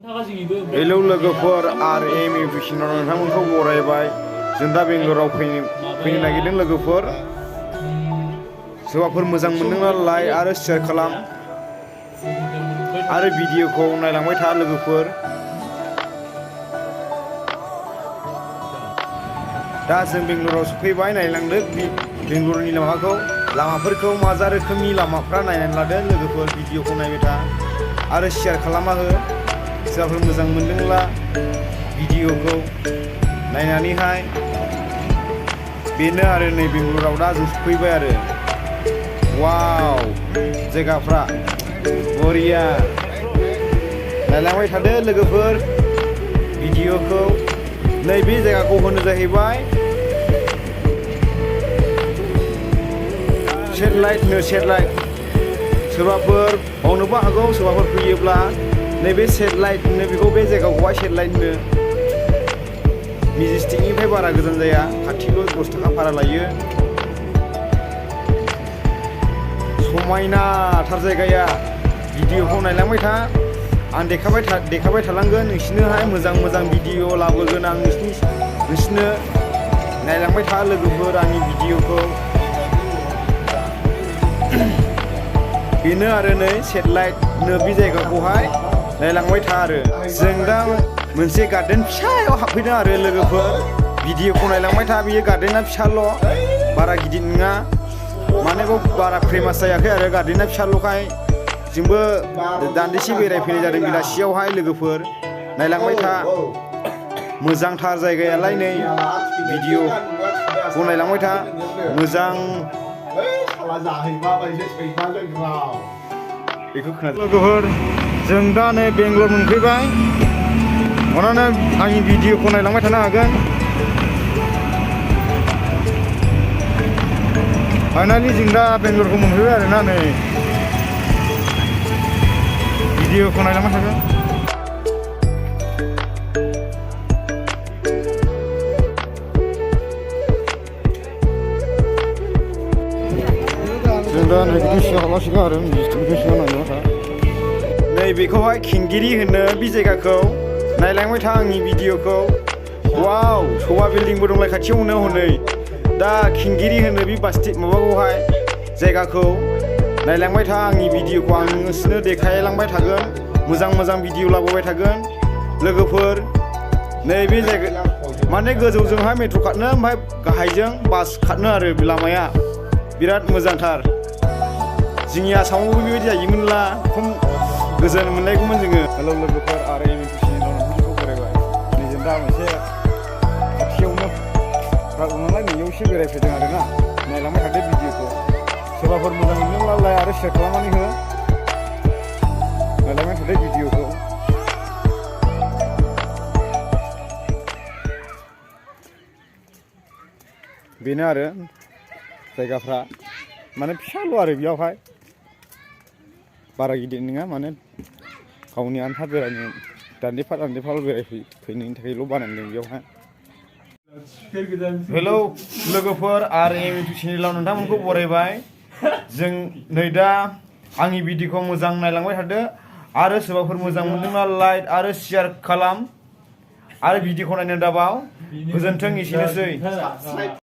Hello लोगोफोर R M इउटिउबआव नोंथांमोनखौ बरायबाय। जों दा बेंगलुरुआव फैनो नागिरदों लोगोफोर। सोरबाफोर मोजां मोनदोंब्ला लाइक आरो शेयार खालाम आरो भिडिअखौ नायलांबाय था लोगोफोर। दा जों बेंगलुरुआव सफैबाय। नायलांदो बेंगलुरुनि लामाफोरखौ मा रोखोमनि लामाफ्रा नायनानै लादो लोगोफोर। भिडिअखौ नायबाय था आरो शेयार खालामना हो। सोरबाफोर मोजां मोनदोंब्ला भिडिअखौ नायनानैहाय। बेनो आरो नै बेंगलुरुआव दा जों सफैबाय आरो। वाव जायगाफ्रा बरिया। नायलांबाय थादो लोगोफोर भिडिअखौ। नैबे जायगाखौ होनो जाहैबाय सेटेलाइटनो सेटेलाइट। सोरबाफोर बावनोबो हागौ सोरबाफोर फैयोब्ला नैबे सेटेलाइटनो बेखौ बे जायगाखौहाय सेटेलाइटनो। मेजेस्टिकनिफ्राय बारा गोजान जाया, खाथिल' 10 थाखा भारा लायो। समायनाथार जायगाया। भिडिअखौ नायलांबाय था। आं देखाबाय थालांगोन नोंसिनोहाय मोजां भिडिअ लाबोगोन आं नोंसिनो। नायलांबाय था लोगोफोर आंनि भिडिअखौ। बेनो आरो नै सेटेलाइटनो बे जायगाखौहाय नायलांबाय था आरो। जों दा मोनसे गार्डेन फिसायाव हाबफैदों आरो लोगोफोर। भिडिअखौ नायलांबाय था। बेयो गार्डेना फिसाल', बारा गिदिर नङा। माने बाव बारा फेमास जायाखै आरो गार्डेना फिसाल'खाय जोंबो दान्दिसे बेरायफैनाय जादों बेलासियावहाय लोगोफोर। नायलांबाय था। मोजांथार जायगायालाय नै। भिडिअखौ नायलांबाय था। मोजां बेखौ खोनादों लोगोफोर। जों दा नै बेंगलर मोनफैबाय। अन्नानै आंनि भिडिअखौ नायलांबाय थानो हागोन। फाइनालि जों दा बेंगलरखौ मोनफैबाय आरोना नै। भिडिअखौ नायलांबाय थागोन। जों दा नै बिदि सिगां हालासिगोन आरो सिगां नायलांबाय था। नै बेखौहाय खिंगिरि होनो बे जायगाखौ। नायलांबाय था आंनि भिडिअखौ। वाव सौवा बिल्डिंबो दंलाय खाथियावनो हनै। दा खिंगिरि होनो बे माबाखौहाय जायगाखौ। नायलांबाय था आंनि भिडिअखौ आं नोंसोरनो देखायलांबाय थागोन। मोजां भिडिअ लाबोबाय थागोन लोगोफोर। नैबे जायगा माने गोजौजोंहाय मेट्र' खारनो, ओमफ्राय गाहायजों बास खारनो आरो बे लामाया बिराद मोजांथार। जोंनि आसामावबो बेबायदि जायोमोनब्ला खम गोजोन मोनलायगौमोन जोङो। हेलौ लोगोफोर आरो एम इउटिउबआव नोंथांमोनखौ बरायबाय। नैजों दा मोनसे खाथियावनो नालाय नैयाव एसे बेरायफैदों आरोना। नायलांबाय थादो भिडिअखौ। सोरबाफोर मोजां मोनदोंब्ला लाइक आरो शेयार खालामनानै हो। नायलांबाय थादो भिडिअखौ। बेनो आरो जायगाफ्रा माने फिसाल' आरो बेयावहाय बारा गिदिर नङा। माने गावनि आन्था बेरायनो दान्दिफा बेरायफैनायनि थाखायल' बानायदों बेयावहाय। हेलौ लोगोफोर आर एम इउटिउबआव नोंथांमोनखौ बरायबाय। जों नै दा आंनि भिडिअखौ मोजां नायलांबाय थादो आरो सोरबाफोर मोजां मोनदोंब्ला लाइक आरो शेयार खालाम आरो भिडिअखौ नायनो दाबाव। गोजोन्थों एसेनोसै।